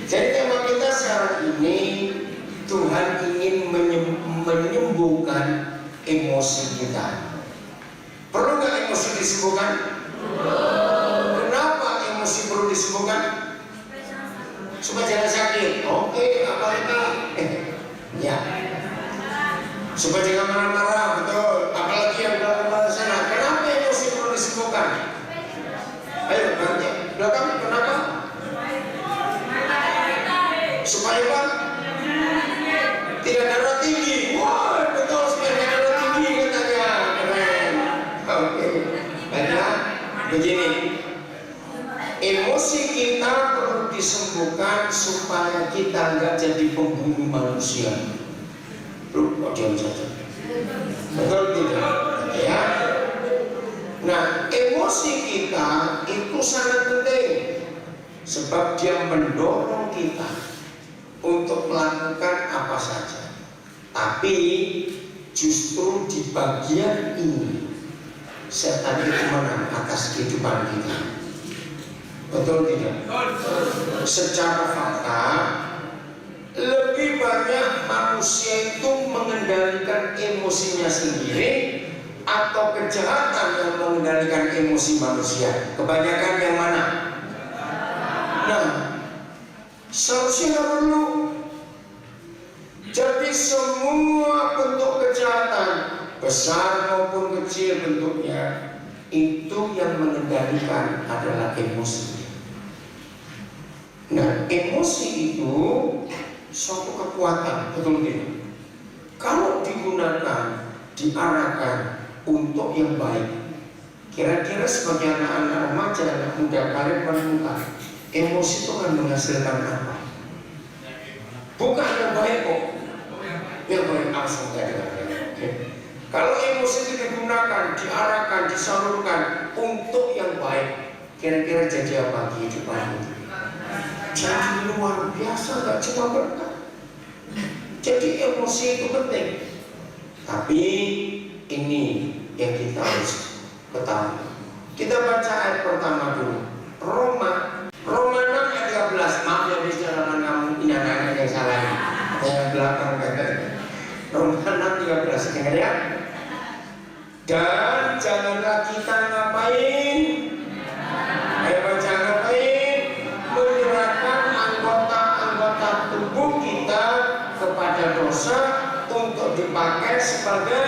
Jadi tema kita sekarang ini, Tuhan ingin menyembuhkan emosi kita. Perlu nggak emosi disembuhkan? Kenapa emosi perlu disembuhkan? Supaya jangan sakit. Oke, apalagi ya. Supaya jangan marah-marah, betul. Apalagi yang belakang sana. Kenapa emosi perlu disembuhkan? Ayo, belakang. Kenapa? Supaya apa? Tidak darah tinggi. Wah, betul, supaya tidak darah tinggi katanya. Keren. Oke. Karena begini, emosi kita perlu disembuhkan supaya kita nggak jadi pembunuh manusia. Kok diam saja? Betul tidak? Ya. Nah, emosi kita itu sangat penting sebab dia mendorong kita untuk melakukan apa saja. Tapi justru di bagian ini setan itu menang atas kehidupan kita. Betul tidak? Secara fakta lebih banyak manusia itu mengendalikan emosinya sendiri atau kejahatan yang mengendalikan emosi manusia. Kebanyakan yang mana? Nah, seharusnya nggak perlu. Jadi semua bentuk kejahatan, besar maupun kecil bentuknya, itu yang mengendalikan adalah emosi. Nah, emosi itu suatu kekuatan, betul tidak? Kalau digunakan, diarahkan untuk yang baik, kira-kira sebagai anak-anak remaja, anak muda, kalian menemukan emosi itu akan menghasilkan apa? Bukan yang baik kok. Yang baik langsung saja. Kalau emosi itu digunakan, diarahkan, disalurkan untuk yang baik, kira-kira jadi apa kehidupan itu? Jadi luar biasa, gak cuma berkah. Jadi emosi itu penting. Tapi ini yang kita harus ketahui. Kita baca ayat pertama dulu. Roma 6 ayat 13. Maaf ya bicarakan kamu, ini anak-anak yang salah. Yang belakang katanya. Roma 6:13, dengar ya. Dan janganlah kita ngapain? Ayo baca ngapain? Menyerahkan anggota-anggota tubuh kita kepada dosa untuk dipakai sebagai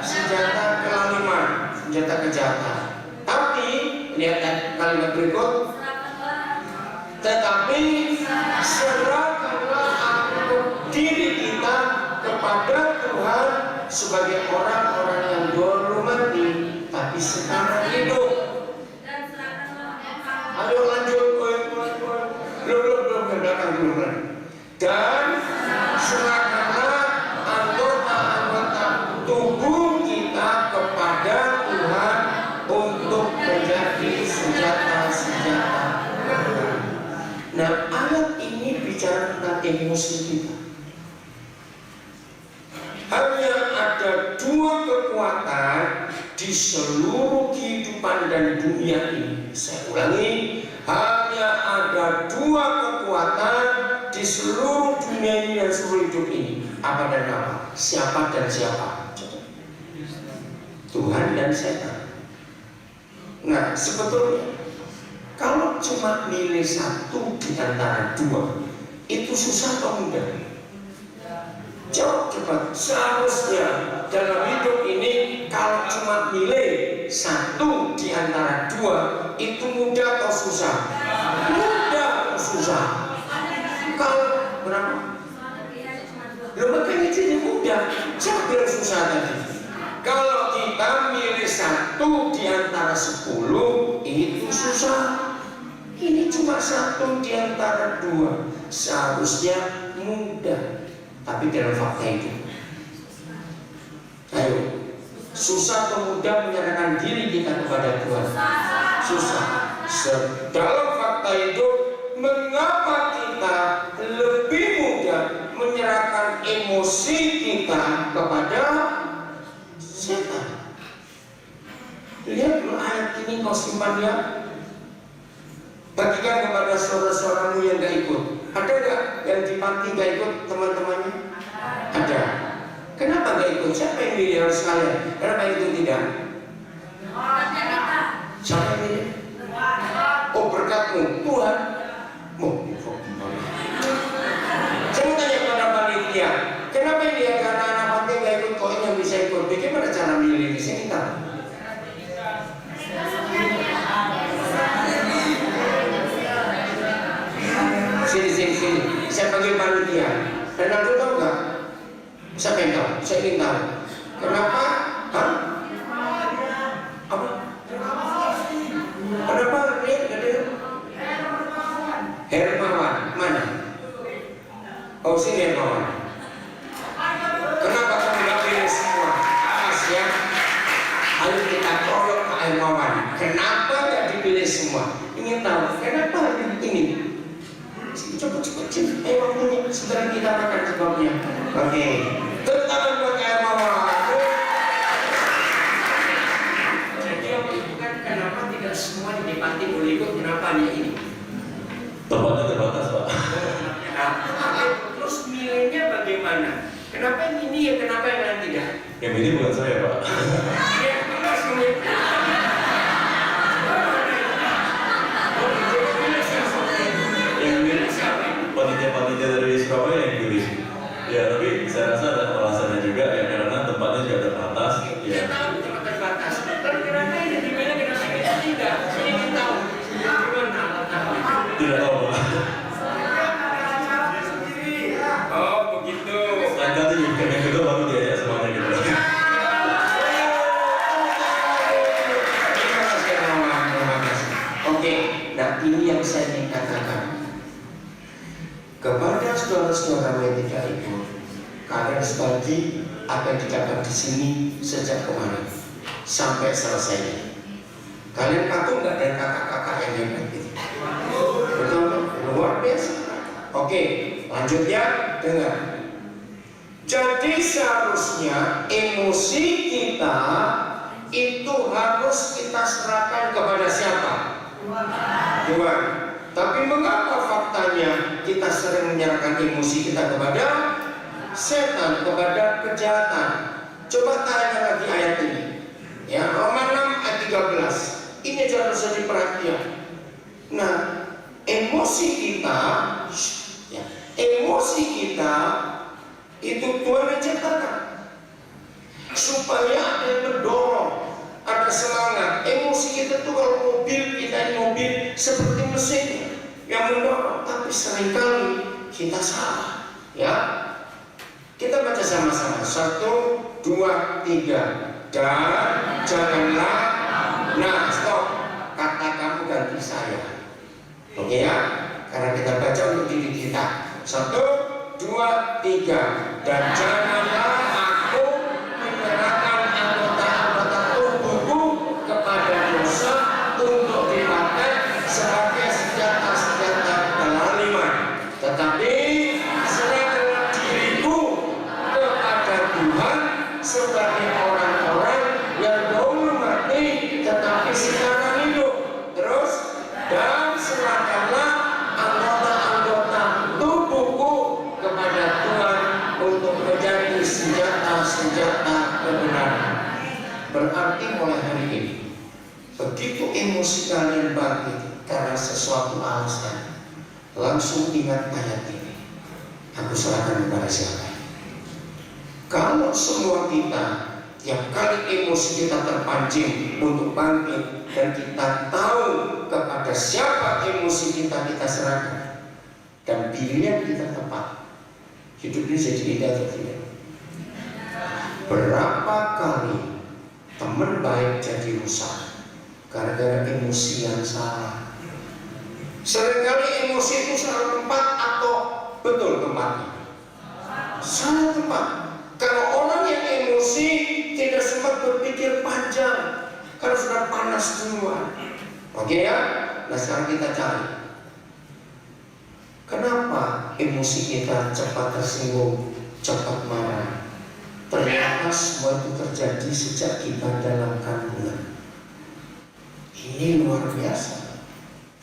senjata kelaliman, senjata kejahatan. Tapi lihat kalimat berikut. Tetapi serahkanlah diri kita kepada Tuhan sebagai orang-orang yang dulu mati tapi sekarang hidup. Ayo lanjut, belum belakang dulu. Dan serahkanlah anggota-anggota tubuh kita kepada Tuhan untuk menjadi senjata-senjata. Nah, ayat ini bicara tentang emosi kita. Hanya ada dua kekuatan di seluruh kehidupan dan dunia ini. Saya ulangi, hanya ada dua kekuatan di seluruh dunia ini dan seluruh hidup ini. Apa dan apa? Siapa dan siapa? Tuhan dan setan. Nah, sebetulnya kalau cuma milih satu di antara dua, itu susah atau mudah? Jawab cepat. Seharusnya dalam hidup ini kalau cuma milih satu di antara dua, itu mudah atau susah? Mudah atau susah? Kalau berapa? Lo makanya jadi mudah. Siapa yang susah tadi? Kalau kita milih satu di antara 10, itu susah. Ini cuma satu di antara dua, seharusnya mudah. Tapi dalam fakta itu, ayo, susah atau mudah menyerahkan diri kita kepada Tuhan? Susah. Dalam fakta itu, mengapa kita lebih mudah menyerahkan emosi kita kepada setan? Lihat dulu ayat ini, kau simpan ya. Bagikan kepada saudara-saudaramu yang gak ikut. Ada nggak yang di panti nggak ikut teman-temannya? Ada. Kenapa nggak ikut? Siapa yang milih harus kalian? Kenapa itu tidak? Siapa yang milih? Oh, berkatmu Tuhan. Saya mau tanya kepada panitia, kenapa yang dia karena anak panti nggak ikut, kok ini yang bisa ikut? Bagaimana cara milih di sini? Sini. Saya panggil panitia. Dan aku tahu nggak? Siapa yang tahu? Saya ingin tahu. Kenapa? Hah? Apa? Kenapa? Lihat, ada Hermawan. Mana? Oh, sini Hermawan. Kenapa kamu nggak pilih semua? Awas ya. Ayo kita koyok ke Hermawan. Kenapa nggak dipilih semua? Ingin tahu? Kenapa ini? Coba waktunya setelah kita makan sebabnya. Oke. Tepuk tangan buat Hermawan. Jadi bukan kenapa tidak semua di panti boleh ikut, kenapa hanya ini? Tempatnya terbatas, Pak. Terus milihnya bagaimana? Kenapa yang ini ya, kenapa yang lain tidak? Yang ini bukan saya, Pak. Ya, terus milih. Panitia dari Surabaya yang pilih. Ya, tapi saya rasa ada alasannya juga ya, karena tempatnya juga terbatas. Ya. Tahu tempat terbatas. Tapi kenapa ini dimana kenapa kita tidak? Saya ingin tahu. Gimana? Tidak tahu, Pak. Oh, begitu. Lain kali yang kedua baru diajak semuanya gitu. Terima kasih, terima kasih. Oke, nah ini yang saya ingin katakan. Kepada saudara-saudara yang tidak ikut, kalian sebagai apa yang didapat di sini sejak kemarin sampai selesai. Kalian kagum nggak dengan kakak-kakak yang hebat gitu? Betul, luar biasa. Oke, lanjut ya, dengar. Jadi seharusnya emosi kita itu harus kita serahkan kepada siapa? Tuhan. Tapi mengapa faktanya kita sering menyerahkan emosi kita kepada setan, kepada kejahatan? Coba tanya lagi ayat ini. Ya, Roma 6 ayat 13. Ini harus jadi perhatian. Nah, emosi kita itu Tuhan yang ciptakan supaya ada yang mendorong, ada semangat. Emosi kita tuh kalau mobil, kita ini mobil seperti mesin yang mendorong, tapi seringkali kita salah. Ya, kita baca sama-sama. 1, 2, 3. Dan janganlah. Nah, stop. Kata kamu ganti saya. Oke ya? Karena kita baca untuk diri kita. 1, 2, 3. Dan janganlah aku menyerahkan anggota-anggota tubuhku kepada dosa untuk dipakai sebagai senjata-senjata kezaliman, tetapi serahkanlah diriku kepada Tuhan sebagai orang-orang yang dahulu mati tetapi sekarang hidup. Terus, dan serahkanlah anggota-anggota tubuhku kepada Tuhan untuk menjadi senjata-senjata kebenaran. Berarti mulai hari ini, begitu emosi kalian bangkit karena sesuatu alasan, langsung ingat ayat ini. Aku serahkan kepada siapa? Kalau semua kita yang kali emosi kita terpancing untuk bangkit dan kita tahu kepada siapa emosi kita serahkan dan pilihan kita tepat, hidup ini jadi indah atau tidak? Berapa kali teman baik jadi rusak gara-gara emosi yang salah? Seringkali emosi itu salah tempat atau betul tempatnya? Salah tempat. Kalau orang yang emosi tidak sempat berpikir panjang karena sudah panas duluan. Oke ya? Nah sekarang kita cari. Kenapa emosi kita cepat tersinggung, cepat marah? Ternyata semua itu terjadi sejak kita dalam kandungan. Ini luar biasa.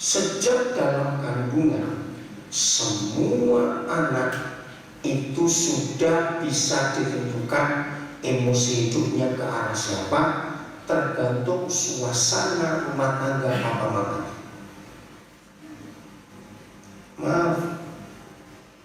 Sejak dalam kandungan semua anak itu sudah bisa ditentukan emosi hidupnya ke arah siapa, tergantung suasana rumah tangga papa mama. Maaf,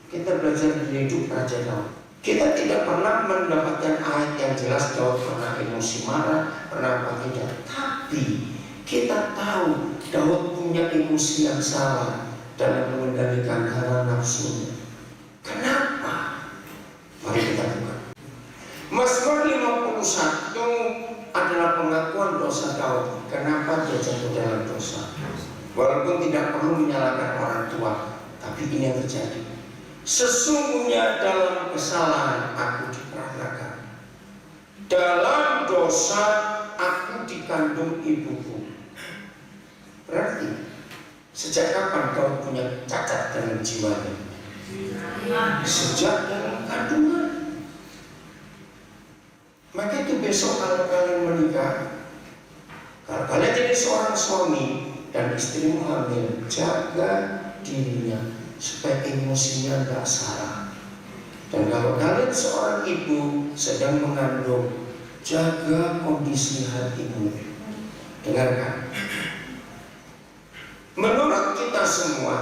kita belajar hidup Raja Daud. Kita tidak pernah mendapatkan ayat yang jelas Daud pernah emosi marah, pernah apa tidak. Tapi kita tahu Daud punya emosi yang salah dalam mengendalikan hawa nafsunya. Kenapa? Mari kita buka. Mazmur 51 adalah pengakuan dosa Daud. Kenapa dia jatuh dalam dosa? Walaupun tidak perlu menyalahkan orang tua, tapi ini yang terjadi. Sesungguhnya dalam kesalahan aku diperanakan, dalam dosa aku dikandung ibuku. Berarti sejak kapan kau punya cacat dalam jiwanya? Sejak dalam kandungan. Maka itu besok kalau kalian menikah, kalau kalian jadi seorang suami dan istrimu hamil, jaga dirinya supaya emosinya tidak salah. Dan kalau kalian seorang ibu sedang mengandung, jaga kondisi hatimu. Dengarkan, menurut kita semua,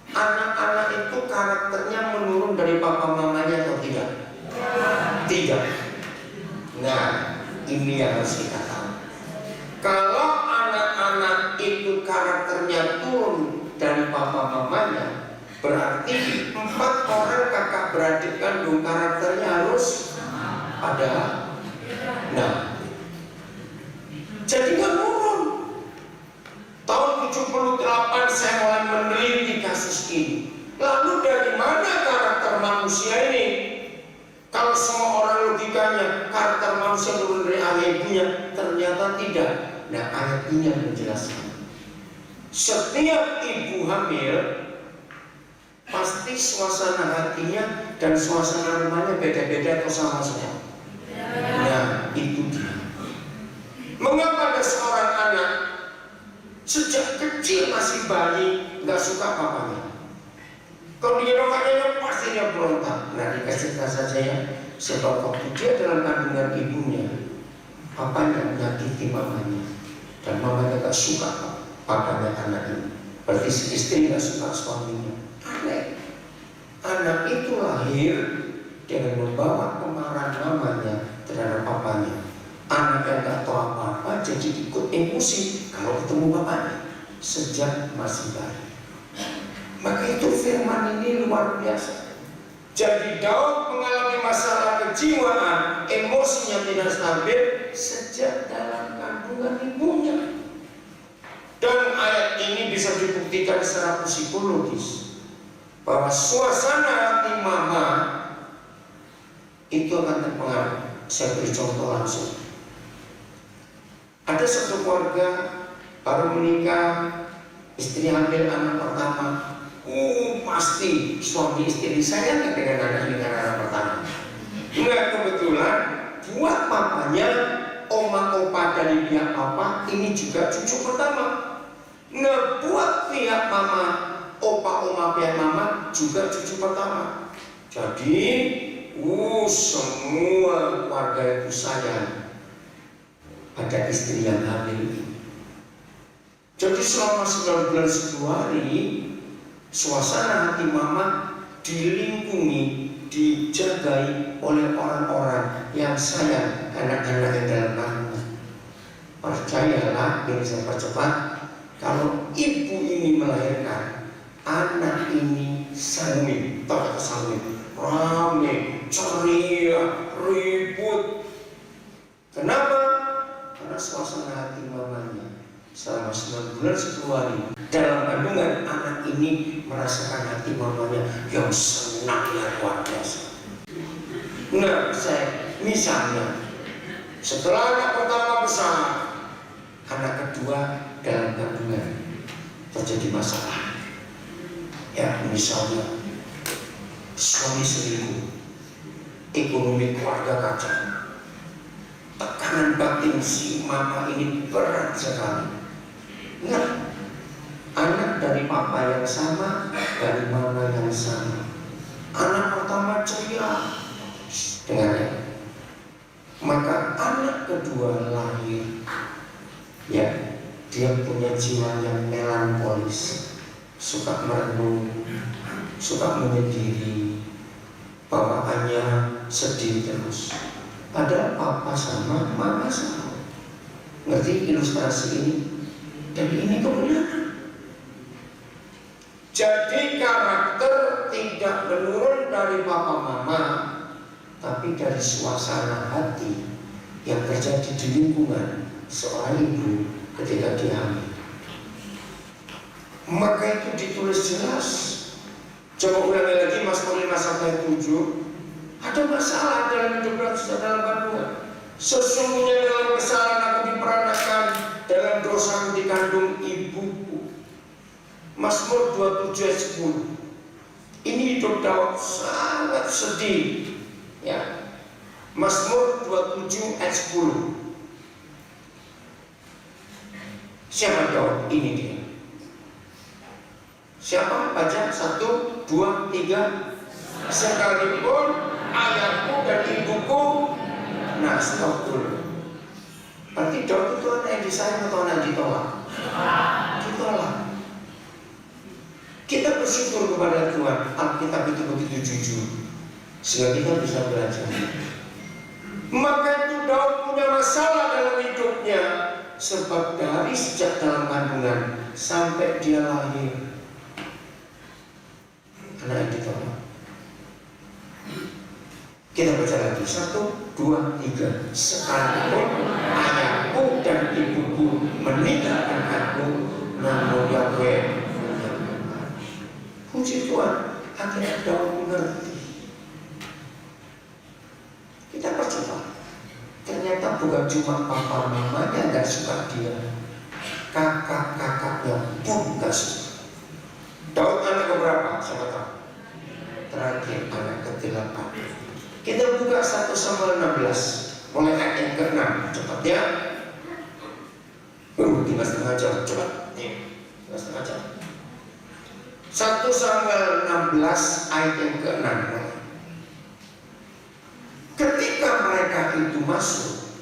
anak-anak itu karakternya menurun dari papa mamanya atau tidak? Tidak. Nah, ini yang harus kita tahu. Kalau anak-anak itu karakternya turun dari papa mamanya, berarti 4 orang kakak beradik kandung karakternya harus ada. Nah, jadi nggak turun. Tahun 78 saya mulai meneliti kasus ini. Lalu dari mana karakter manusia ini? Kalau semua orang logikanya karakter manusia turun dari ayah ibunya, ternyata tidak. Nah, ayat ini yang menjelaskan. Setiap ibu hamil pasti suasana hatinya dan suasana rumahnya beda-beda atau sama saja. Nah, itu dia. Mengapa ada seorang anak sejak kecil masih bayi nggak suka papanya? Kalau dia makanya pasti dia berontak. Nah, dikasih tahu saja ya, sebab waktu dia dalam kandungan ibunya, papanya menyakiti mamanya dan mamanya gak suka papanya anak ini. Berarti si istri gak suka suaminya. Aneh. Anak itu lahir dengan membawa kemarahan mamanya terhadap papanya. Anak yang gak tahu apa-apa jadi ikut emosi kalau ketemu bapaknya sejak masih bayi. Maka itu firman ini luar biasa. Jadi Daud mengalami masalah kejiwaan, emosinya tidak stabil sejak dalam kandungan ibunya. Dan ayat ini bisa dibuktikan secara psikologis bahwa suasana hati mama itu akan terpengaruh. Saya beri contoh langsung. Ada satu keluarga baru menikah, istri hamil anak pertama. Pasti suami istri sayang dengan anak ini karena anak pertama. Nah, kebetulan buat papanya, oma opa dari pihak papa ini juga cucu pertama. Nah, buat pihak mama, opa oma pihak mama juga cucu pertama. Jadi, semua keluarga itu sayang pada istri yang hamil ini. Jadi selama 9 bulan 10 hari, suasana hati mama dilindungi, dijagai oleh orang-orang yang sayang anak-anak yang dalam kandungan. Percayalah, biar saya percepat, kalau ibu ini melahirkan, anak ini sanguin, tahu kata sanguin, rame, ceria, ribut. Kenapa? Karena suasana hati mamanya selama 9 bulan 10 hari dalam kandungan, anak ini merasakan hati mamanya yang senang yang luar biasa. Nah, misalnya setelah anak pertama besar, anak kedua dalam kandungan terjadi masalah. Ya, misalnya suami selingkuh, ekonomi keluarga kacau, tekanan batin si mama ini berat sekali. Nah, anak dari papa yang sama, dari mama yang sama. Anak pertama ceria, dengar ya. Maka anak kedua lahir, ya, dia punya jiwa yang melankolis, suka merenung, suka menyendiri, bawaannya sedih terus. Padahal papa sama mama sama. Ngerti ilustrasi ini? Dan ini kebenaran. Jadi karakter tidak menurun dari papa mama, tapi dari suasana hati yang terjadi di lingkungan seorang ibu ketika dia hamil. Maka itu ditulis jelas. Coba ulangi lagi Mazmur 5-7. Ada masalah dalam hidup dalam kandungan. Sesungguhnya dalam kesalahan aku diperanakan, dalam dosaku dikandung ibuku. Mazmur 27:10. Ini hidup Daud sangat sedih. Ya. Mazmur 27:10. Siapa Daud? Ini dia. Siapa? Baca 1, 2, 3. Sekalipun ayahku dan ibuku. Nah, stop dulu. Berarti Daud itu anak yang disayang atau anak yang ditolak? Ditolak. Kita bersyukur kepada Tuhan. Alkitab itu begitu jujur, sehingga kita bisa belajar. Maka itu Daud punya masalah dalam hidupnya, sebab dari sejak dalam kandungan sampai dia lahir, anak yang ditolak. Kita baca lagi 1, 2, 3. Sekalipun ayahku dan ibuku meninggalkan aku, namun Yahweh. Puji Tuhan, akhirnya Daud mengerti. Kita percoba. Ternyata bukan cuma papa mamanya gak suka dia, kakak-kakaknya pun gak suka. Daud anak keberapa? Siapa tahu? Terakhir anak ke-8. Kita buka 1 Samuel 16, mulai ayat yang ke-6. Cepat ya. Tinggal setengah jam. Cepat. Tinggal setengah jam. 1 Samuel 16 ayat yang ke-6. Ketika mereka itu masuk,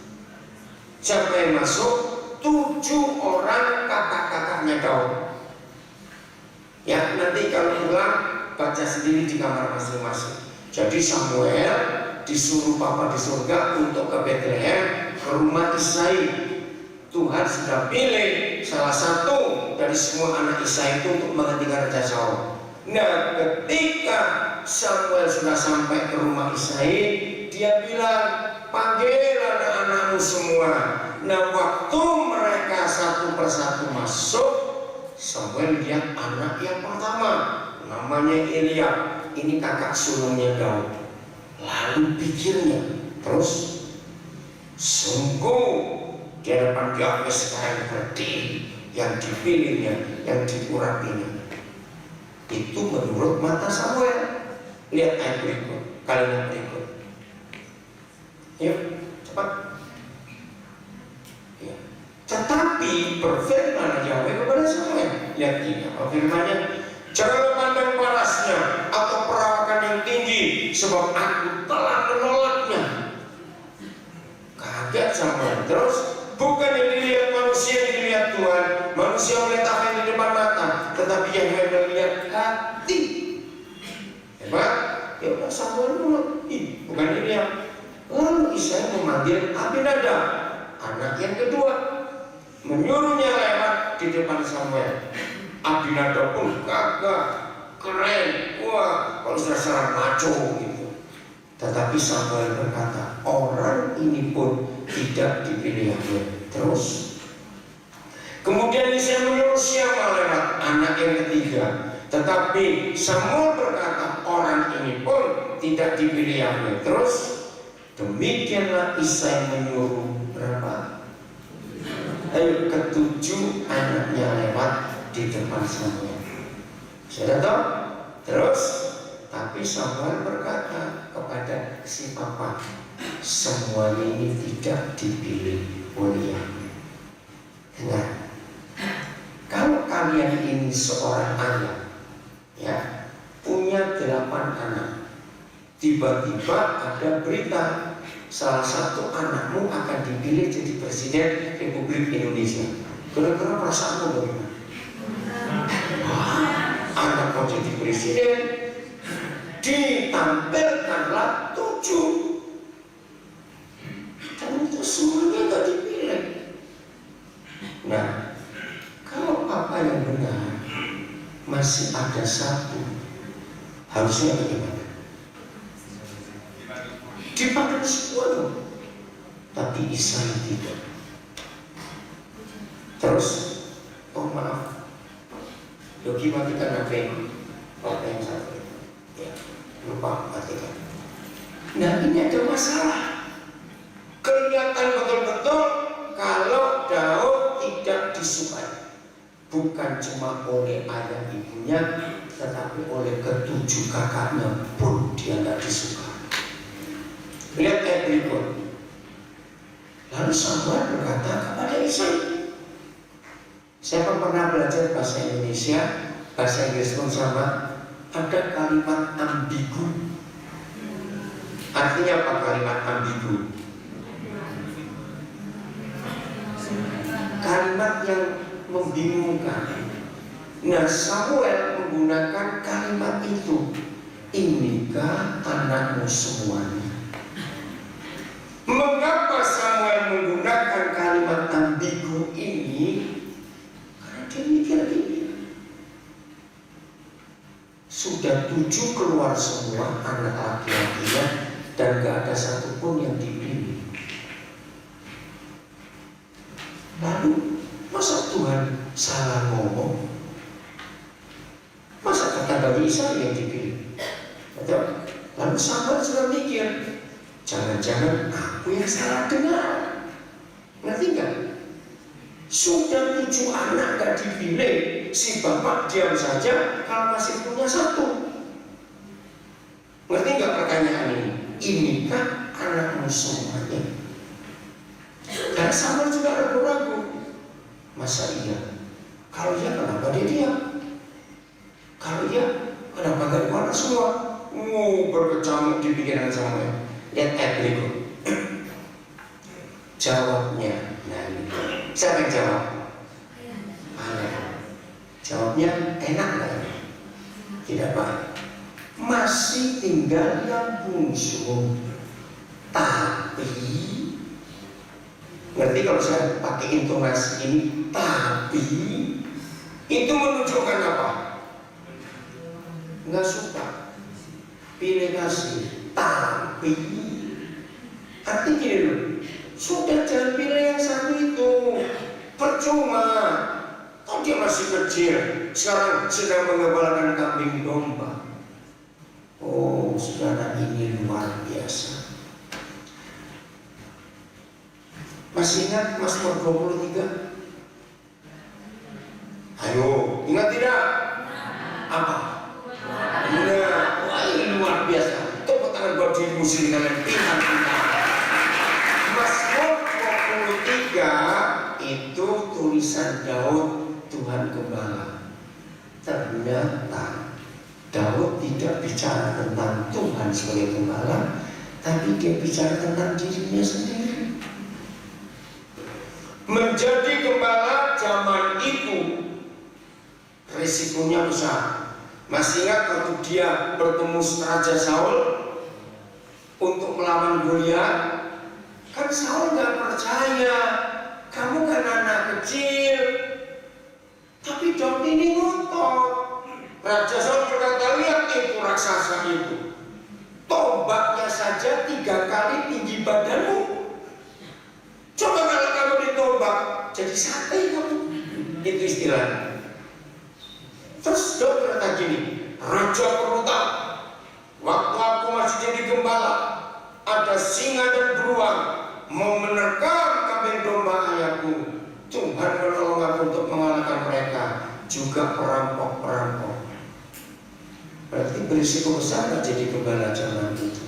siapa yang masuk? 7 orang kakak-kakaknya Daud. Ya, nanti kalau pulang baca sendiri di kamar masing-masing. Jadi Samuel disuruh papa di surga untuk ke Bethlehem, ke rumah Isai. Tuhan sudah pilih salah satu dari semua anak Isai itu untuk menggantikan Raja Saul. Nah, ketika Samuel sudah sampai ke rumah Isai, dia bilang, panggil anak-anakmu semua. Nah, waktu mereka satu persatu masuk, Samuel lihat anak yang pertama, namanya Eliab. Ini kakak sulungnya Daud. Lalu pikirnya, terus sungguh di hadapan Yahweh sekarang berdiri yang dipilihnya, yang diurapinya. Itu menurut mata Samuel. Lihat ayat berikut, kalimat berikut. Yuk, cepat. Ya. Tetapi berfirman Yahweh kepada Samuel. Lihat ini, apa firmannya? Jangan pandang parasnya atau perawakan yang tinggi, sebab aku telah menolaknya. Kaget Samuel. Terus, bukan yang dilihat manusia, yang dilihat Tuhan. Manusia melihat apa yang di depan mata, tetapi yang melihat hati. Hebat. Ya udah Samuel menolak. Bukan dilihat. Lalu Isai memanggil Abinadab, anak yang kedua, menyuruhnya lewat di depan Samuel. Abinadab pun gagah, keren, wah, kalau sudah serang maco gitu. Tetapi Samuel berkata, orang ini pun tidak dipilih Yahweh. Terus, kemudian Isai menyuruh siapa lewat, anak yang ketiga. Tetapi Samuel berkata, orang ini pun tidak dipilih Yahweh. Terus, demikianlah Isai menyuruh berapa? Ayo, ke-7 anaknya lewat di depan Samuel. Sudah tahu? Terus, tapi Samuel berkata kepada si papa, semua ini tidak dipilih oleh Yahweh. Dengar, kalau kalian ini seorang tiba-tiba ada berita salah satu anakmu akan dipilih jadi presiden Republik Indonesia. Kira-kira perasaanmu bagaimana? Anak mau jadi presiden, ditampilkanlah 7, dan itu semuanya gak dipilih. Nah, kalau apa yang benar masih ada 1, harusnya bagaimana? Dipakai semua dong. Tapi Islam tidak. Terus, oh maaf, Yogi matikan apa yang satu, ya, lupa matikan. Nah, ini ada masalah. Kelihatan betul-betul kalau Daud tidak disukai, bukan cuma oleh ayah ibunya, tetapi oleh ke-7 kakaknya pun dia tidak disukai. Lihat ayat berikut. Lalu Samuel berkata kepada Isai. Siapa pernah belajar bahasa Indonesia, bahasa Inggris pun sama, ada kalimat ambigu. Artinya apa kalimat ambigu? Kalimat yang membingungkan. Nah, Samuel menggunakan kalimat itu. Inikah anakmu semuanya? Mengapa Samuel menggunakan kalimat ambigu ini? Karena dia mikir gini, sudah 7 keluar semua anak laki-lakinya, dan gak ada satupun yang dipilih. Lalu masa Tuhan salah ngomong? Masa kata Bani Israel yang dipilih? Betul? Lalu Samuel sudah mikir, jangan-jangan aku yang salah dengar. Ngerti gak? Sudah 7 anak gak dipilih, si bapak diam saja kalau masih punya 1. Ngerti gak pertanyaan ini? Inikah anakmu semuanya? Dan Samuel juga ragu-ragu. Masa iya? Kalau iya kenapa dia diam? Kalau iya kenapa gak keluar semua? Berkecamuk di pikiran Samuel. Lihat ayat berikut. Jawabnya, nah ini siapa yang jawab? Ayah. Jawabnya enak gak? Tidak baik. Masih tinggal yang bungsu. Tapi, ngerti kalau saya pakai intonasi ini, tapi itu menunjukkan apa? Nggak suka, pilih kasih. Tapi artinya gini loh, sudah jangan pilih yang 1 itu, percuma. Toh dia masih kecil, sekarang sedang mengembalakan kambing domba. Oh saudara, ini luar biasa. Masih ingat Mazmur 23? Ayo, ingat tidak? Apa? Nah, wah ini luar biasa. Tepuk tangan buat diri muslim kalian, pintar-pintar. Mazmur 23 itu tulisan Daud, Tuhan Gembala. Ternyata Daud tidak bicara tentang Tuhan sebagai Gembala, tapi dia bicara tentang dirinya sendiri. Menjadi gembala zaman itu risikonya besar. Masih ingat waktu dia bertemu Raja Saul untuk melawan Goliat? Kan Saul gak percaya, kamu kan anak kecil. Tapi Daud ini ngotot. Raja Saul berkata, lihat itu raksasa itu, tombaknya saja 3 kali tinggi badanmu. Coba kalau kamu ditombak jadi sate kamu. Itu istilahnya. Terus Daud berkata gini, Raja perlu tahu, waktu aku masih jadi gembala, ada singa dan beruang mau menerkam kambing domba ayahku. Tuhan menolong aku untuk mengalahkan mereka, juga perampok-perampok. Berarti berisiko besar gak jadi gembala zaman itu.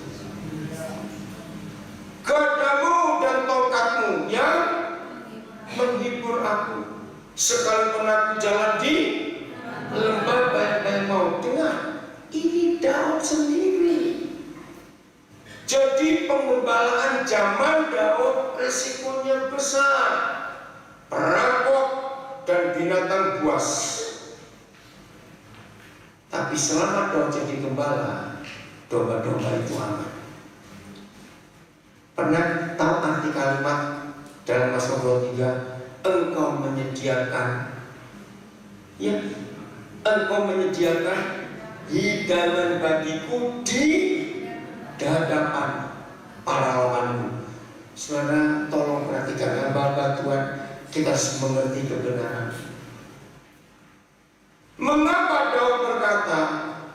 Gadamu dan tongkatmu yang menghibur aku, sekalipun aku jalan di lembah bayang-bayang maut. Dengar, ini Daud sendiri. Jadi penggembalaan zaman Daud resikonya besar, perampok dan binatang buas. Tapi selama Daud jadi gembala, domba-domba itu aman. Pernah tahu arti kalimat dalam Mazmur 23, engkau menyediakan, ya, engkau menyediakan hidangan bagiku di hadapan para lawanku. Saudara, tolong perhatikan hamba Tuhan, kita harus mengerti kebenaran. Mengapa Daud berkata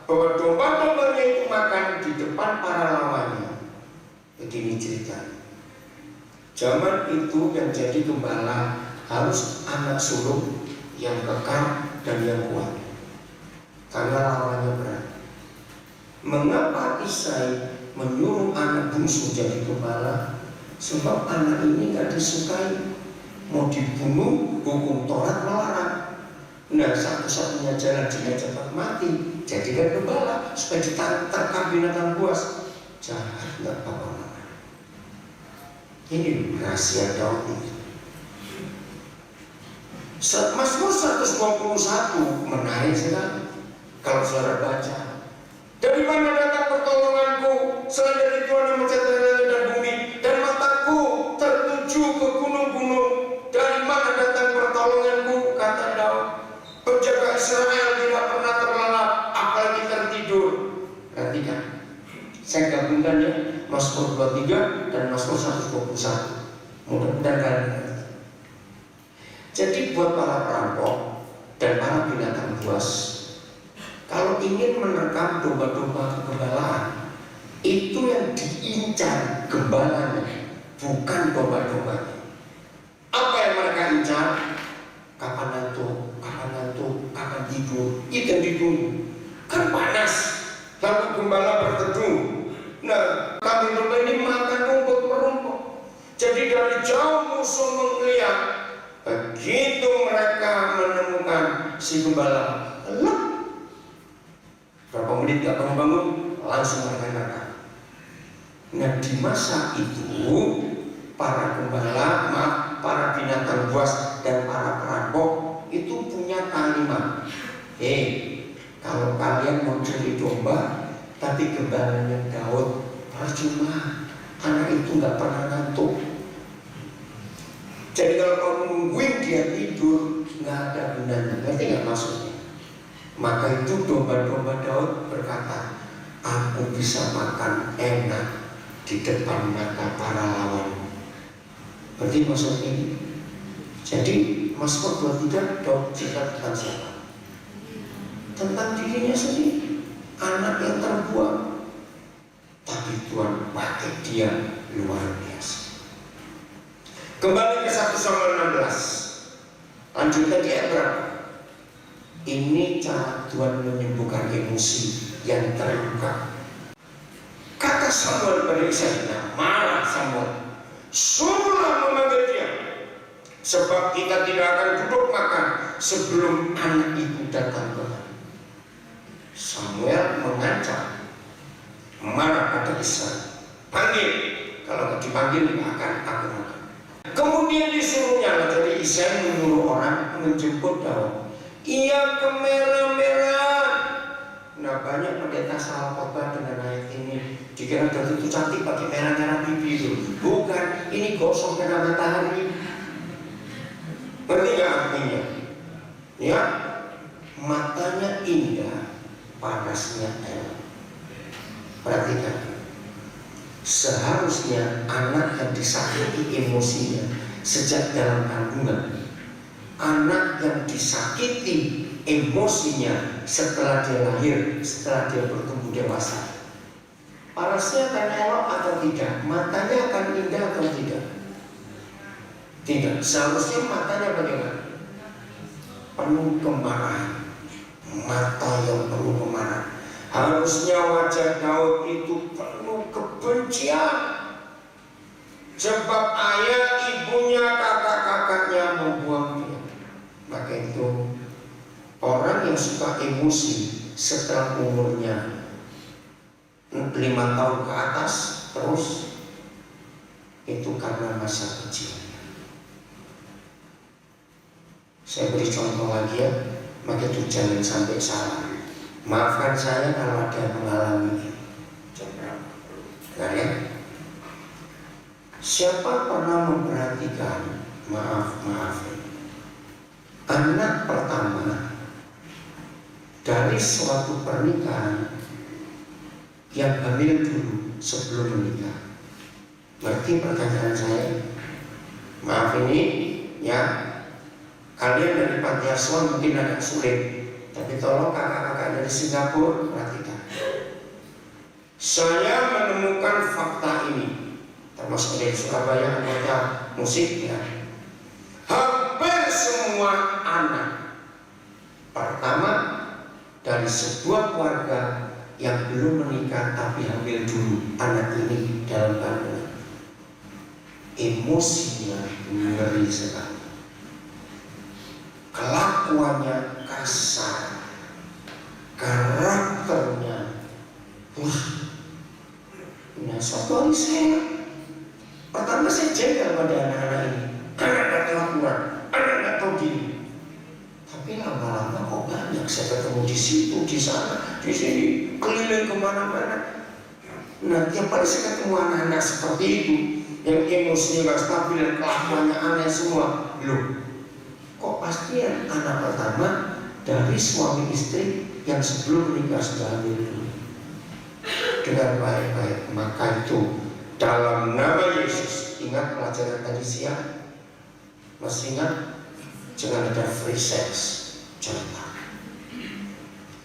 bahwa domba-dombanya itu makan di depan para lawannya? Begini ceritanya. Zaman itu yang jadi gembala harus anak sulung yang kekar dan yang kuat, karena lawannya berat. Mengapa Isai menyuruh anak bungsu jadi gembala? Sebab anak ini gak disukai, mau dibunuh, hukum Taurat melarang. Nah, satu-satunya jalan dia cepat mati, jadikan gembala supaya ditangkap binatang buas. Jahat gak apa-apa. Ini rahasia Daud itu. Mazmur 121 menarik sekali kalau saudara baca. Dari mana datang pertolonganku? Selain dari Tuhan yang menciptakan langit dan bumi, dan mataku tertuju ke gunung-gunung. Dari mana datang pertolonganku? Kata Daud. Penjaga Israel tidak pernah terlelap, apalagi tertidur. Perhatikan, saya gabungkan ya, Mazmur 23 dan Mazmur 121. Mudah-mudahan kalian mengerti. Jadi buat para perampok dan para binatang buas, kalau ingin menerkam domba-domba kegembalaan, itu yang diincar gembalanya, bukan domba-dombanya. Apa yang mereka incar? Kapan ngantuk, kapan tidur, itu yang ditunggu. Kan panas, lalu gembala berteduh. Nah, kambing domba ini makan rumput merumput. Jadi dari jauh musuh melihat. Begitu mereka menemukan si gembala, berapa menit gak bangun-bangun, langsung mereka makan. Nah, di masa itu para gembala, para binatang buas dan para perampok itu punya kalimat, kalau kalian mau curi domba tapi gembalanya Daud, percuma, anak itu gak pernah ngantuk. Jadi kalau kamu nungguin dia tidur, nggak ada gunanya. Ngerti nggak maksudnya? Maka itu domba-domba Daud berkata, aku bisa makan enak di depan mata para lawan. Berarti maksud ini. Jadi Mazmur 23 Daud cerita tentang siapa? Tentang dirinya sendiri, anak yang terbuang. Tapi Tuhan pakai dia luar biasa. Kembali ke 1 Samuel 16. Lanjutkan di ayat berapa? Ini cara Tuhan menyembuhkan emosi yang terluka. Kata Samuel pada Isai, marah Samuel, suruhlah memanggil dia, sebab kita tidak akan duduk makan sebelum anak itu datang kemari. Samuel mengancam, marah pada Isai, panggil, kalau dipanggil akan aku makan. Kemudian disuruhnya, jadi Isai menyuruh orang menjemput Daud. Ia kemerah-merah. Nah, banyak pendeta salah khotbah dengan ayat ini. Dikira Daud itu cantik pakai merah-merah pipi itu. Bukan, ini gosong kena matahari. Berarti nggak artinya? Ya, matanya indah, panasnya elok. Perhatikan. Seharusnya anak yang disakiti emosinya sejak dalam kandungan, anak yang disakiti emosinya setelah dia lahir, setelah dia bertumbuh dewasa, parasnya akan elok atau tidak? Matanya akan indah atau tidak? Tidak. Seharusnya matanya bagaimana? Penuh kemarahan, mata yang penuh kemarahan. Harusnya wajah Daud itu penuh kebencian, sebab ayah, ibunya, kakak-kakaknya membuang dia. Maka itu orang yang suka emosi setelah umurnya 5 tahun ke atas terus, itu karena masa kecilnya. Saya beri contoh lagi ya, maka itu jangan sampai salah. Maafkan saya kalau ada yang mengalami. Dengar ya. Siapa pernah memperhatikan, maaf, anak pertama dari suatu pernikahan yang hamil dulu sebelum menikah? Berarti pertanyaan saya, maaf ini ya, kalian dari panti asuhan mungkin agak sulit, tapi tolong kakak-kakak dari Singapura perhatikan. Saya menemukan fakta ini, termasuk dari Surabaya anggota musik ya. Hampir semua anak pertama dari sebuah keluarga yang belum menikah tapi hamil dulu, anak ini dalam kandungan, emosinya ngeri sekali, kelakuannya kasar, karakternya nah, suatu hari pertama saya jengkel pada anak-anak ini, anak gak kelakuan, anak gak tahu diri. Tapi lama-lama kok banyak saya ketemu di situ, di sana, di sini, keliling kemana-mana. Nah, tiap kali saya ketemu anak-anak seperti itu, yang emosinya gak stabil dan kelakuannya aneh semua, loh, kok pasti anak pertama dari suami istri yang sebelum menikah sudah hamil dulu. Dengan baik-baik, maka itu dalam nama Yesus, ingat pelajaran tadi siang, masih ingat? Jangan ada free sex, jangan.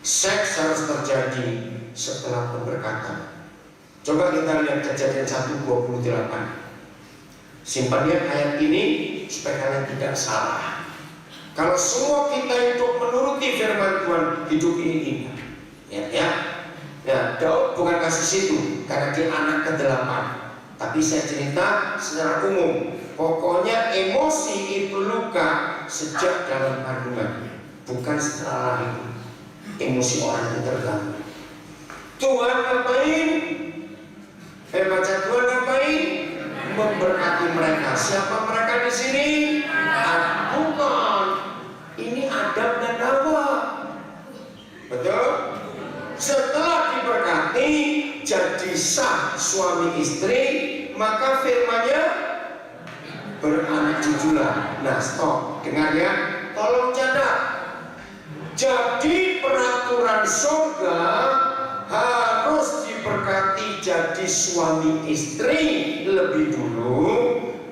Seks harus terjadi setelah pemberkatan. Coba kita lihat Kejadian 1:28. Simpan ya ayat ini supaya kalian tidak salah. Kalau semua kita hidup menuruti firman Tuhan, hidup ini indah. Ya, Daud bukan kasus itu karena dia anak ke-8. Tapi saya cerita secara umum. Pokoknya emosi itu luka sejak dalam kandungan, bukan setelah lahir. Emosi orang itu terganggu. Tuhan ngapain? Baca Tuhan ngapain? Memberkati mereka. Siapa mereka di sini? Bukan. Ini Adam dan Hawa. Betul? Setelah diberkati jadi sah suami istri, maka firman-Nya beranak cuculah. Nah, stop, dengar ya, tolong catat. Jadi peraturan surga harus diberkati jadi suami istri lebih dulu,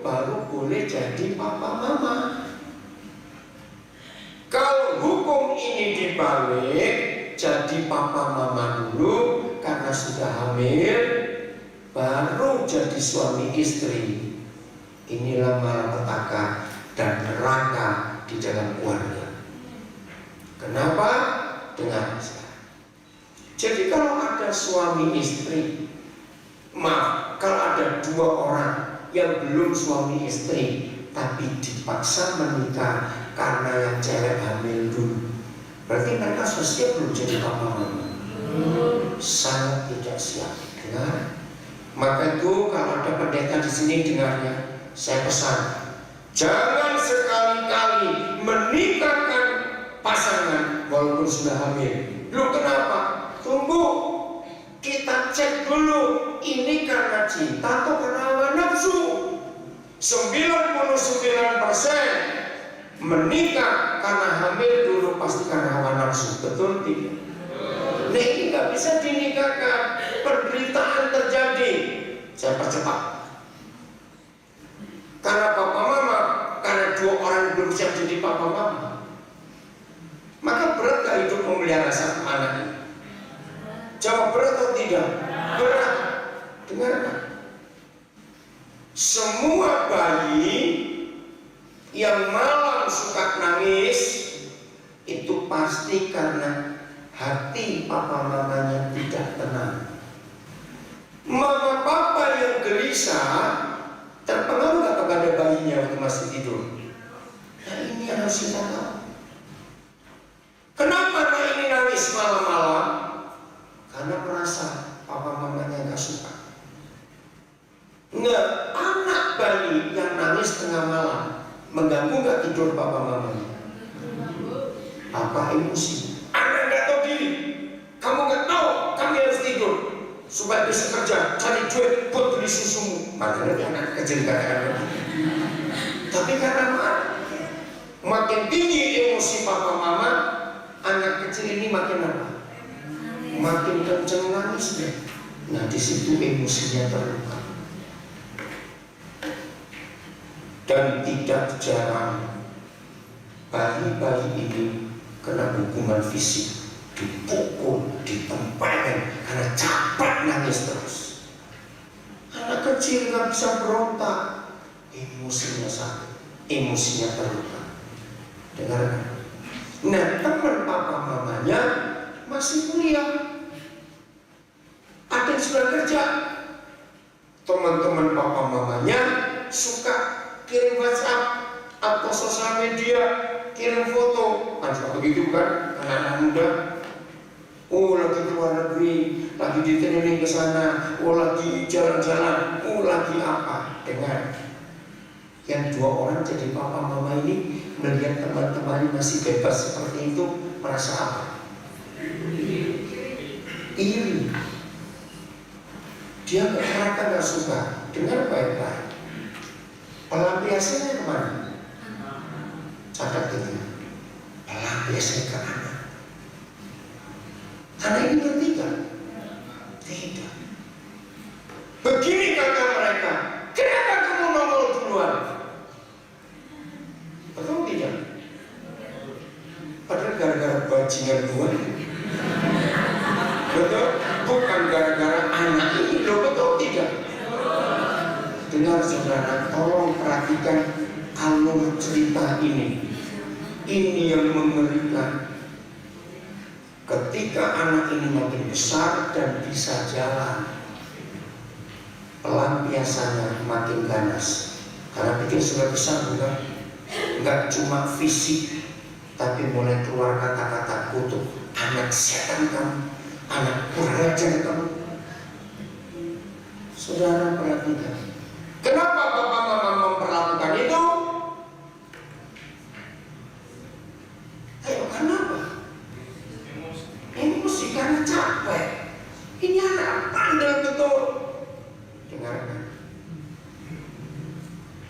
baru boleh jadi papa mama. Kalau hukum ini dibalik, jadi papa mama dulu karena sudah hamil, baru jadi suami istri. Inilah malapetaka dan neraka di dalam keluarga. Kenapa? Dengar saya. Jadi kalau ada suami istri, maaf, kalau ada 2 orang yang belum suami istri tapi dipaksa menikah karena yang cewek hamil dulu, berarti mereka sudah siap belum jadi papa mama? Sangat tidak siap. Dengar. Maka itu kalau ada pendeta di sini dengarnya, saya pesan, jangan sekali-kali menikahkan pasangan walaupun sudah hamil. Lu kenapa? Tunggu, kita cek dulu, ini karena cinta atau karena hawa nafsu. 99% menikah karena hamil dulu pasti karena hawa nafsu. Betul tidak? Nah, ini nggak bisa dinikahkan. Penderitaan terjadi. Saya percepat. Karena papa mama, karena 2 orang belum siap jadi papa mama, maka berat gak hidup memelihara satu anak ini? Jawab berat atau tidak? Berat. Dengarkan. Semua bayi yang malam suka nangis itu pasti karena hati papa mamanya tidak tenang. Mama papa yang gelisah terpengaruh gak kepada bayinya waktu masih tidur? Nah, ini yang harus kita tahu. Kenapa anak ini nangis malam-malam? Karena merasa papa mama nggak suka. Nggak, anak bayi yang nangis tengah malam mengganggu nggak tidur papa mamanya? Apa emosi? Anak nggak tahu diri. Kamu nggak tahu, kamu harus tidur supaya bisa kerja, cari duit buat beli susumu. Makanya anak kecil katakan begitu. Tapi karena makin tinggi emosi papa mama, anak kecil ini makin apa? Makin kenceng nangisnya. Nah di situ emosinya terluka. Dan tidak jarang bayi-bayi ini kena hukuman fisik, dipukul, ditempelin karena capek nangis terus. Anak kecil nggak bisa berontak, emosinya sakit, emosinya terluka. Dengarkan. Nah teman papa mamanya masih kuliah, ada yang sudah kerja. Teman-teman papa mamanya suka kirim WhatsApp atau sosial media, kirim foto, kan suka begitu kan, anak-anak muda. Oh lagi keluar negeri, lagi di training ke sana, oh lagi jalan-jalan, oh lagi apa? Dengar, yang dua orang jadi papa mama ini melihat teman-temannya masih bebas seperti itu, merasa apa? Iri. Dia mereka nggak suka. Dengar baik-baik. Pelampiasannya kemana? Catat itu. Pelampiasannya ke anak. Anak ini ngerti kan? Tidak. Begini kata mereka, kenapa kamu nongol duluan? Betul tidak? Padahal gara-gara bajingan dua ini. Betul? Bukan gara-gara anak ini loh, betul tidak? Dengar saudara, tolong perhatikan alur cerita ini. Ini yang mengerikan. Ketika anak ini makin besar dan bisa jalan, pelampiasannya makin ganas. Karena pikir sudah besar bukan? Enggak cuma fisik, tapi mulai keluar kata-kata kutuk. Anak setan kamu, anak kurang ajar kamu. Saudara perhatikan. Kenapa bapak mama memperlakukan itu? Ayo, kenapa? Emosi karena capek. Ini anak pandai betul. Dengarkan.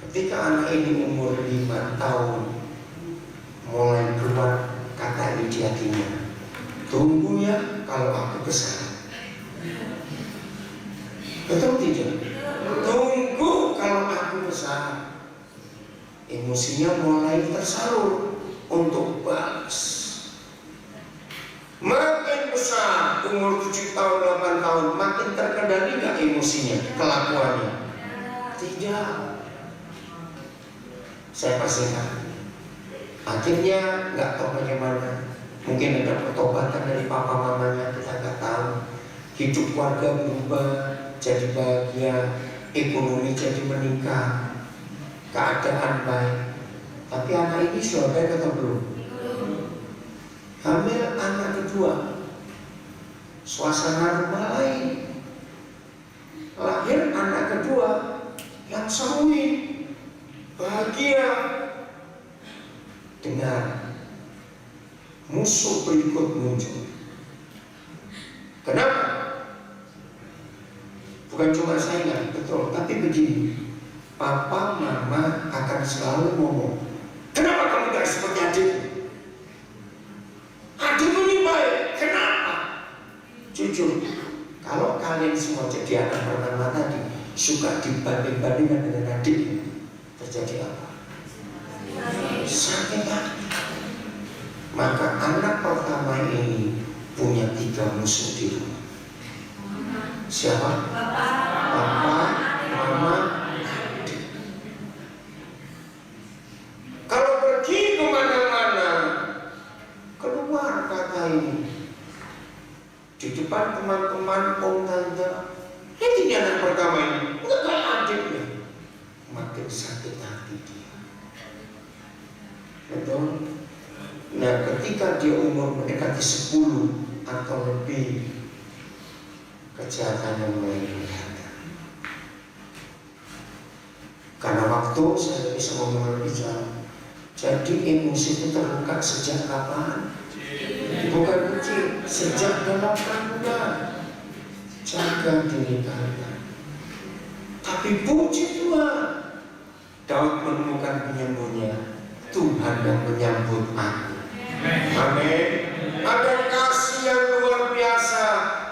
Ketika anak ini umur 5 tahun, mulai keluar kata ini di hatinya. Tunggu ya kalau aku besar. Betul tidak? Tunggu kalau aku besar. Emosinya mulai tersalur untuk balas. Makin besar, umur 7 tahun, 8 tahun, makin terkendali gak emosinya, kelakuannya? Tidak. Saya pastikan. Akhirnya gak tahu bagaimana. Mungkin ada pertobatan dari papa mamanya, kita gak tahu. Hidup keluarga berubah, jadi bahagia, ekonomi jadi meningkat, keadaan baik. Tapi anak ini sudah baik atau belum? Hamil anak kedua, suasana rumah lain. Lahir anak kedua yang sawit, bahagia. Dengar, musuh berikut muncul. Kenapa? Bukan cuma saingan, betul. Tapi begini, papa mama akan selalu ngomong, kenapa kamu gak seperti adikmu? Adikmu ini baik, kenapa? Jujur, kalau kalian semua jadi anak pertama tadi suka dibanding-bandingkan dengan adiknya, terjadi apa? Sakit hati. Maka anak pertama ini punya 3 musuh di rumah. Siapa? Papa, mama, adik. Kalau pergi kemana-mana, keluar kata ini di depan teman-teman, om tante. Ini anak pertama ini, enggak kayak adiknya. Makin sakit hati dia. Betul? Nah, ketika dia umur mendekati 10 atau lebih, kejahatan yang mulai kelihatan. Karena waktu saya bisa ngomong bicara. Jadi emosi itu terluka sejak kapan? Bukan kecil, sejak dalam kandungan. Jaga diri kalian. Tapi puji Tuhan, Daud menemukan penyembuhnya. Tuhan yang menyambut aku. Amin. Ada kasih yang luar biasa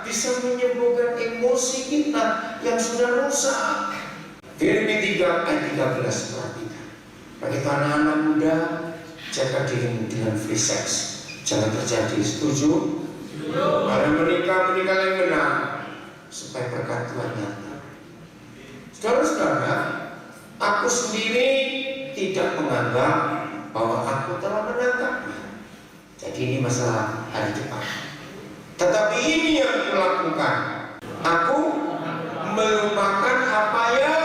bisa menyembuhkan emosi kita yang sudah rusak. Filipi 3 ayat 13 perhatikan. Bagi anak-anak muda, jaga dirimu dengan free sex. Jangan terjadi. Setuju? Kalau menikah yang benar supaya berkat Tuhan nyata. Saudara-saudara, aku sendiri tidak menganggap bahwa aku telah menangkapnya. Jadi ini masalah hari depan. Tetapi ini yang kulakukan. Aku melupakan apa yang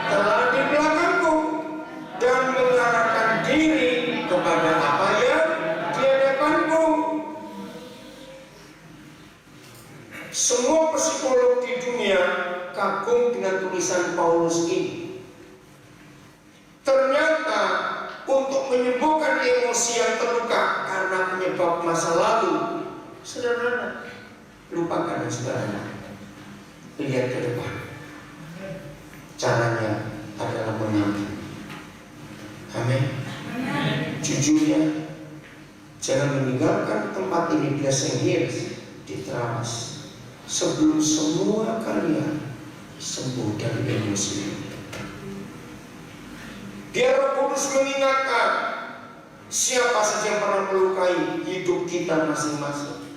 telah di belakangku dan mengarahkan diri kepada apa yang di hadapanku. Semua psikolog di dunia kagum dengan tulisan Paulus ini. Ternyata untuk menyembuhkan emosi yang terluka karena penyebab masa lalu, sederhana, lupakan yang sederhana. Lihat ke depan. Caranya adalah mengambil. Amin. Jujurnya, jangan meninggalkan tempat ini Blessing Hills di Trawas sebelum semua kalian sembuh dari emosi. Biar Roh Kudus mengingatkan siapa saja yang pernah melukai hidup kita masing-masing.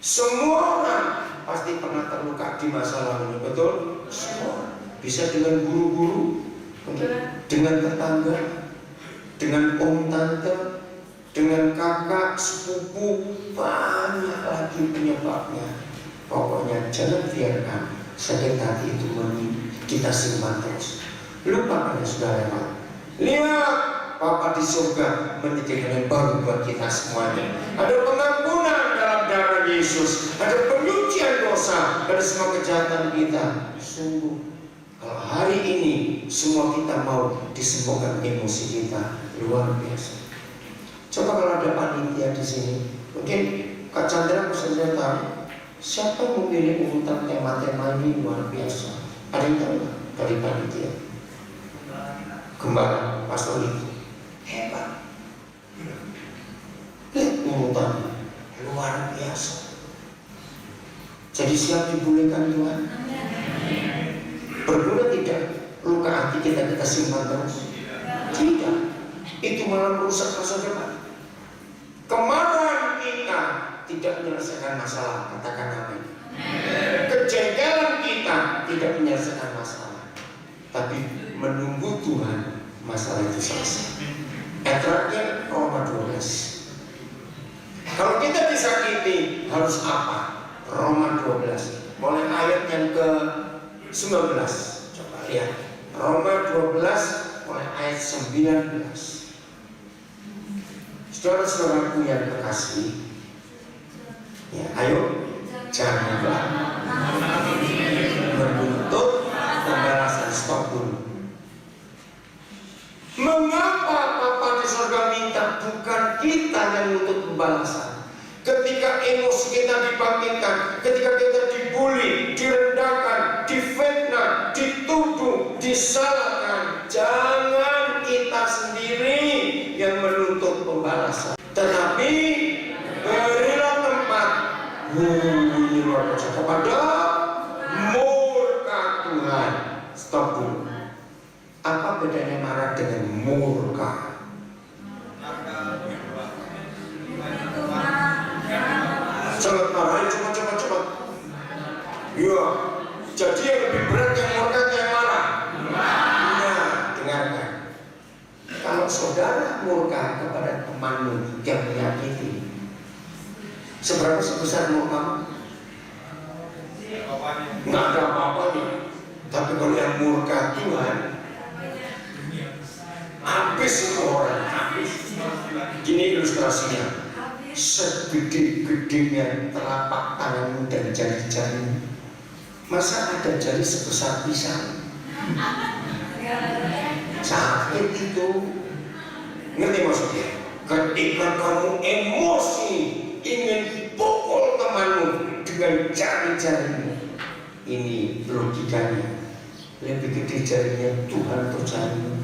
Semua orang pasti pernah terluka di masa lalu, betul? Semua. Bisa dengan guru-guru, dengan tetangga, dengan om tante, dengan kakak, sepupu, banyak lagi penyebabnya. Pokoknya jangan biarkan sakit hati itu kita simpan terus. Lupakan yang sudah lewat. Lihat Bapa di surga menyediakan yang baru buat kita semuanya. Ada pengampunan dalam darah Yesus, ada penyucian dosa dari semua kejahatan kita. Sungguh, kalau hari ini semua kita mau disembuhkan emosi kita, luar biasa. Coba kalau ada panitia di sini, mungkin Kak Chandra bisa tahu siapa yang memilih urutan tema-tema ini luar biasa. Ada yang tahu dari panitia? Gembala pastor itu hebat. Lihat urutan luar biasa. Jadi siap dibolehkan Tuhan. Berguna tidak luka hati kita simpan terus? Tidak. Itu malah merusak masa depan. Kemarahan kita tidak menyelesaikan masalah. Katakan amin. Kejengkelan kita tidak menyelesaikan masalah, tapi menunggu Tuhan masalah itu selesai. Ayat terakhir Roma 12. Kalau kita disakiti harus apa? Roma 12. Mulai ayat yang ke 19. Coba lihat. Roma 12 mulai ayat 19. Saudara-saudaraku yang terkasih, ya, ayo janganlah menuntut pembalasan. Stop dulu. Mengapa Bapa di surga minta bukan kita yang menuntut pembalasan? Ketika emosi kita dibangkitkan, ketika kita dibully, direndahkan, difitnah, dituduh, disalahkan, jangan kita sendiri yang menuntut pembalasan, tetapi berilah tempat kepada murka Tuhan. Stop dulu. Apa bedanya marah dengan murka? Cepat marah, cepat. Ya, jadi yang lebih berat yang murka yang marah. Nah, dengarkan. Kalau saudara murka kepada temanmu yang menyakiti, seberapa sebesar murkamu? Nggak ada apa-apanya. Tapi kalau yang murka Tuhan, habis semua orang, habis. Gini ilustrasinya, segede-gedenya telapak tanganmu dan jari-jarimu Masa ada jari sebesar pisang? Sakit itu. Ngerti maksudnya? Ketika kamu emosi ingin pukul temanmu dengan jari-jarimu, ini logikanya lebih gede jarinya Tuhan atau jarimu?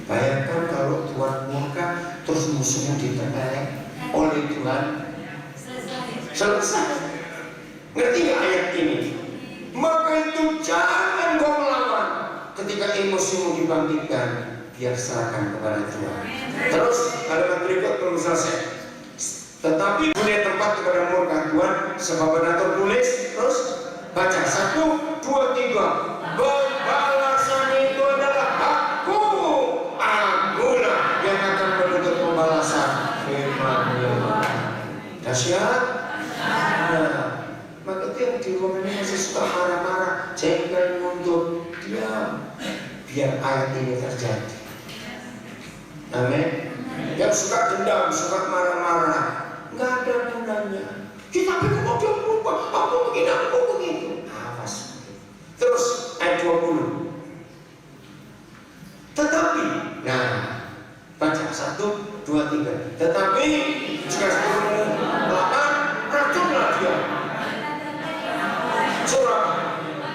Bayangkan kalau Tuhan murka terus musuhmu ditempeleng oleh Tuhan, selesai. Ngerti gak ayat ini? Maka itu jangan kau melawan. Ketika emosimu dibangkitkan, biar serahkan kepada Tuhan. Terus kalimat berikut belum selesai. Tetapi punya tempat kepada murka Tuhan, sebab benar tertulis. Terus baca 1, 2, 3. Pembalasan itu adalah hakku. Akulah yang akan menuntut pembalasan. Firman Tuhan. Dahsyat. Nah, maka itu yang di ruangan ini masih suka marah-marah, jengkel, nuntut, diam, biar ayat ini terjadi. Amin. Yang suka dendam, suka marah-marah, nggak ada gunanya. Kita pikir mau dia berubah, aku begini, aku begitu. Awas. Terus ayat 20. Tetapi, nah, baca 1, 2, 3. Tetapi jika sebelummu lapar, racunlah dia. Surah,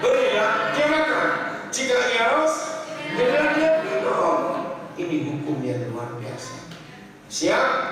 berilah dia makan. Jika ia haus, berilah dia minum. Ini hukum yang luar biasa. Siap?